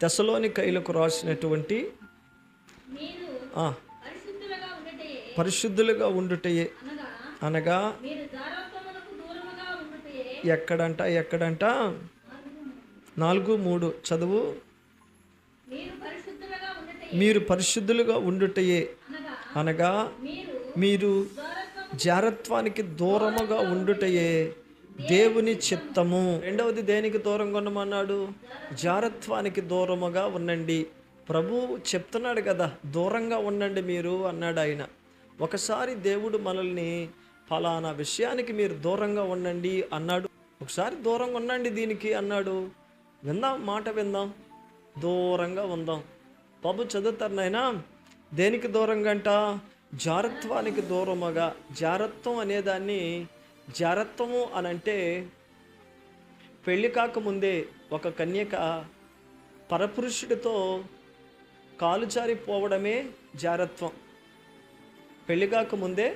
తెస్సలోనికైలకు రాసినటువంటి పరిశుద్ధులుగా ఉండుటయే అనగా ఎక్కడంట 4:3 చదువు. మీరు పరిశుద్ధులుగా ఉండుటయే అనగా మీరు జారత్వానికి దూరముగా ఉండుటయే దేవుని చిత్తము. రెండవది దేనికి దూరంగా ఉండమన్నాడు? జారత్వానికి దూరముగా ఉండండి. ప్రభు చెప్తున్నాడు కదా, దూరంగా ఉండండి మీరు అన్నాడు ఆయన. ఒకసారి దేవుడు మనల్ని ఫలానా విషయానికి మీరు దూరంగా ఉండండి అన్నాడు. ఒకసారి దూరంగా ఉండండి దీనికి అన్నాడు. విందాం, మాట విందాం, దూరంగా ఉందాం. ప్రభు చదువుతారు నాయనా, దేనికి దూరంగా అంట? జారత్వానికి దూరముగా. జారత్వం అనేదాన్ని, జారత్వము అనంటే పెళ్ళి కాకముందే ఒక కన్యక పరపురుషుడితో కాలు జారిపోవడమే జారత్వం. పెళ్ళి కాకముందే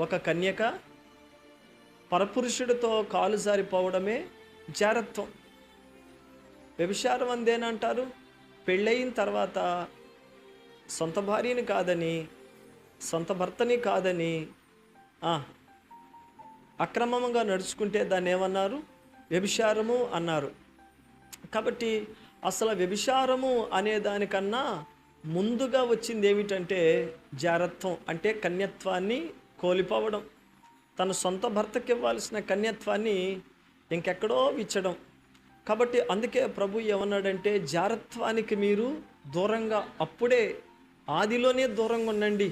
ఒక కన్యక పరపురుషుడితో కాలు జారిపోవడమే జారత్వం. వ్యభిచారం అందేనంటారు. పెళ్ళయిన తర్వాత సొంత భార్యని కాదని, సొంత భర్తని కాదని అక్రమంగా నడుచుకుంటే దాన్ని ఏమన్నారు? వ్యభిచారము అన్నారు. కాబట్టి అసలు వ్యభిచారము అనే దానికన్నా ముందుగా వచ్చింది ఏమిటంటే జారత్వం. అంటే కన్యత్వాన్ని కోల్పోవడం, తన సొంత భర్తకి ఇవ్వాల్సిన కన్యత్వాన్ని ఇంకెక్కడో ఇచ్చడం. కాబట్టి అందుకే ప్రభు ఏమన్నాడంటే జారత్వానికి మీరు దూరంగా, అప్పుడే ఆదిలోనే దూరంగా ఉండండి.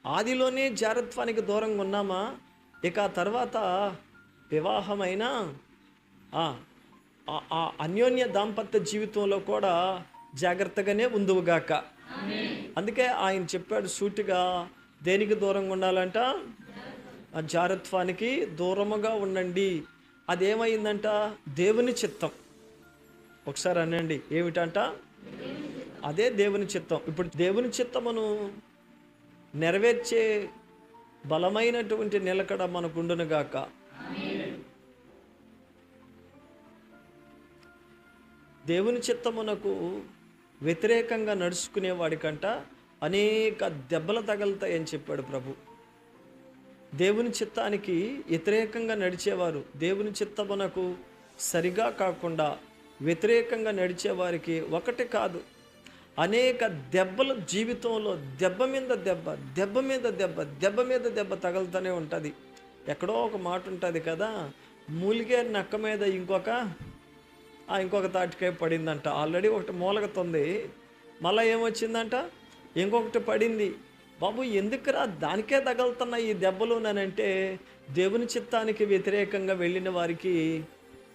ఆదిలోనే జారత్వానికి దూరంగా ఉన్నామా, ఇక తర్వాత వివాహమైన అన్యోన్య దాంపత్య జీవితంలో కూడా జాగ్రత్తగానే ఉందువుగాక. అందుకే ఆయన చెప్పాడు సూటిగా, దేనికి దూరంగా ఉండాలంట? ఆ జారత్వానికి దూరముగా ఉండండి. అదేమైందంట? దేవుని చిత్తం. ఒకసారి అనండి, ఏమిటంట? అదే దేవుని చిత్తం. ఇప్పుడు దేవుని చిత్తమును నెరవేర్చే బలమైనటువంటి నిలకడ మనకుండునుగాక. దేవుని చిత్తమునకు వ్యతిరేకంగా నడుచుకునే వాడికంట అనేక దెబ్బలు తగులుతాయని చెప్పాడు ప్రభు. దేవుని చిత్తానికి వ్యతిరేకంగా నడిచేవారు, దేవుని చిత్తమునకు సరిగా కాకుండా వ్యతిరేకంగా నడిచేవారికి ఒకటి కాదు, అనేక దెబ్బలు జీవితంలో దెబ్బ మీద దెబ్బ, దెబ్బ మీద దెబ్బ, దెబ్బ మీద దెబ్బ తగులుతూనే ఉంటుంది. ఎక్కడో ఒక మాట ఉంటుంది కదా, మూలిగే నక్క మీద ఇంకొక తాటికాయ పడిందంట. ఆల్రెడీ ఒకటి మూలగతుంది, మళ్ళీ ఏమొచ్చిందంట, ఇంకొకటి పడింది. బాబు ఎందుకురా దానికే తగులుతున్నాయి ఈ దెబ్బలు అంటే, దేవుని చిత్తానికి వ్యతిరేకంగా వెళ్ళిన వారికి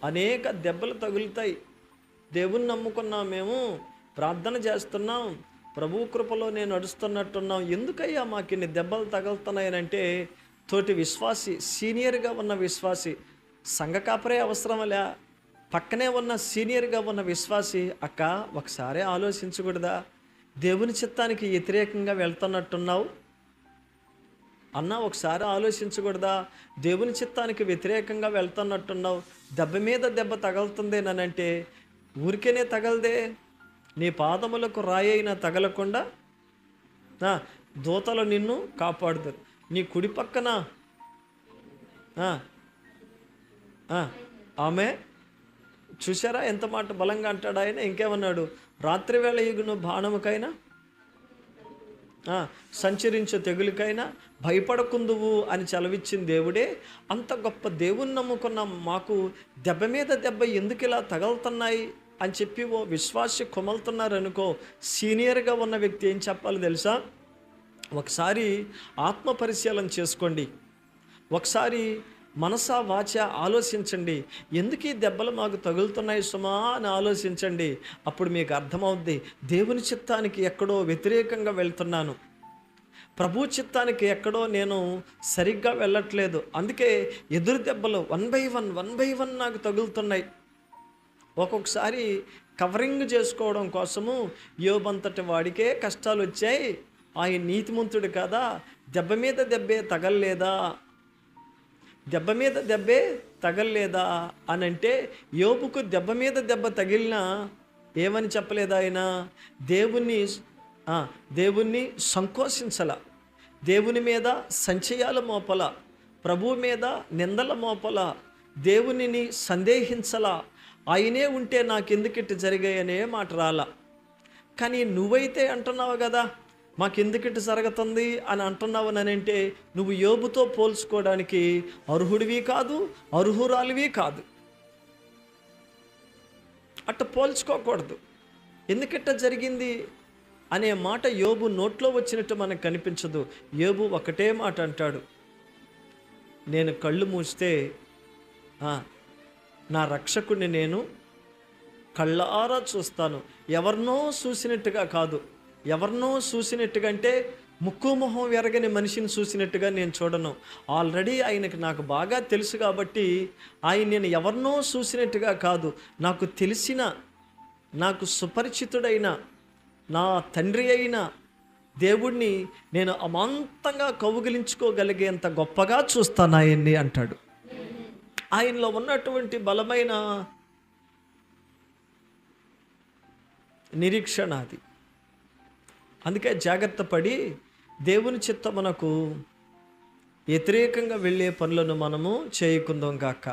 అనేక దెబ్బలు తగులుతాయి. దేవుని నమ్ముకున్నాం, మేము ప్రార్థన చేస్తున్నాం, ప్రభు కృపలో నేను నడుస్తున్నట్టున్నాం, ఎందుకయ్యా మాకు ఇన్ని దెబ్బలు తగులుతున్నాయనంటే, తోటి విశ్వాసి, సీనియర్గా ఉన్న విశ్వాసి, సంఘ కాపరే అవసరమలే, పక్కనే ఉన్న సీనియర్గా ఉన్న విశ్వాసి, అక్క ఒకసారి ఆలోచించకూడదా? దేవుని చిత్తానికి వ్యతిరేకంగా వెళ్తున్నట్టున్నావు అన్న, ఒకసారి ఆలోచించకూడదా? దేవుని చిత్తానికి వ్యతిరేకంగా వెళ్తున్నట్టున్నావు, దెబ్బ మీద దెబ్బ తగులుతుందేనంటే, ఊరికేనే తగలదే, నీ పాదములకు రాయైనా తగలకుండా దూతలు నిన్ను కాపాడుతారు. నీ కుడి పక్కన ఆమె చూసారా ఎంత మాట బలంగా అంటాడు ఆయన. ఇంకేమన్నాడు? రాత్రివేళ ఎగును బాణముకైనా సంచరించే తెగులకైనా భయపడకుందువు అని చలవిచ్చిన దేవుడే. అంత గొప్ప దేవుని నమ్ముకున్న మాకు దెబ్బ మీద దెబ్బ ఎందుకు ఇలా తగులుతున్నాయి అని చెప్పి ఓ విశ్వాసి కొమలుతున్నారనుకో, సీనియర్గా ఉన్న వ్యక్తి ఏం చెప్పాలి తెలుసా? ఒకసారి ఆత్మ పరిశీలన చేసుకోండి, ఒకసారి మనసా వాచ ఆలోచించండి, ఎందుకు ఈ దెబ్బలు మాకు తగులుతున్నాయి సుమా అని ఆలోచించండి. అప్పుడు మీకు అర్థమవుద్ది, దేవుని చిత్తానికి ఎక్కడో వ్యతిరేకంగా వెళ్తున్నాను, ప్రభు చిత్తానికి ఎక్కడో నేను సరిగ్గా వెళ్ళట్లేదు. అందుకే ఎదురు దెబ్బలు వన్ బై వన్ నాకు తగులుతున్నాయి. ఒక్కొక్కసారి కవరింగ్ చేసుకోవడం కోసము యోబంతటి వాడికే కష్టాలు వచ్చాయి, ఆయన నీతిమంతుడు కదా, దెబ్బ మీద దెబ్బే తగలలేదా? దెబ్బ మీద దెబ్బే తగలలేదా అని అంటే, యోబుకు దెబ్బ మీద దెబ్బ తగిలినా ఏమని చెప్పలేదు ఆయన? దేవుణ్ణి దేవుణ్ణి సంకోచించల, దేవుని మీద సంచయాల మోపల, ప్రభువు మీద నిందల మోపల, దేవునిని సందేహించల. ఆయనే ఉంటే నాకెందుకిట్టు జరిగాయనే మాట రాల. కానీ నువ్వైతే అంటున్నావు కదా, మాకెందుకిట్టు జరుగుతుంది అని అంటున్నావు అని అంటే, నువ్వు యోబుతో పోల్చుకోవడానికి అర్హుడివి కాదు, అర్హురాలివి కాదు. అట్ట పోల్చుకోకూడదు. ఎందుకిట్ట జరిగింది అనే మాట యోబు నోట్లో వచ్చినట్టు మనకు కనిపించదు. యోబు ఒకటే మాట అంటాడు, నేను కళ్ళు మూస్తే నా రక్షకుడిని నేను కళ్ళారా చూస్తాను. ఎవరినో చూసినట్టుగా కాదు, ఎవరినో చూసినట్టుగా అంటే ముక్కు మొహం ఎరగని మనిషిని చూసినట్టుగా నేను చూడను. ఆల్రెడీ ఆయనకి నాకు బాగా తెలుసు కాబట్టి ఆయన నేను ఎవరినో చూసినట్టుగా కాదు, నాకు తెలిసిన, నాకు సుపరిచితుడైన నా తండ్రి అయిన దేవుణ్ణి నేను అమాంతంగా కౌగిలించుకోగలిగేంత గొప్పగా చూస్తాను ఆయన్ని అంటాడు. ఆయనలో ఉన్నటువంటి బలమైన నిరీక్షణ అది. అందుకే జాగ్రత్త పడి దేవుని చిత్తమునకు వ్యతిరేకంగా వెళ్ళే పనులను మనము చేయకుందాం గాక.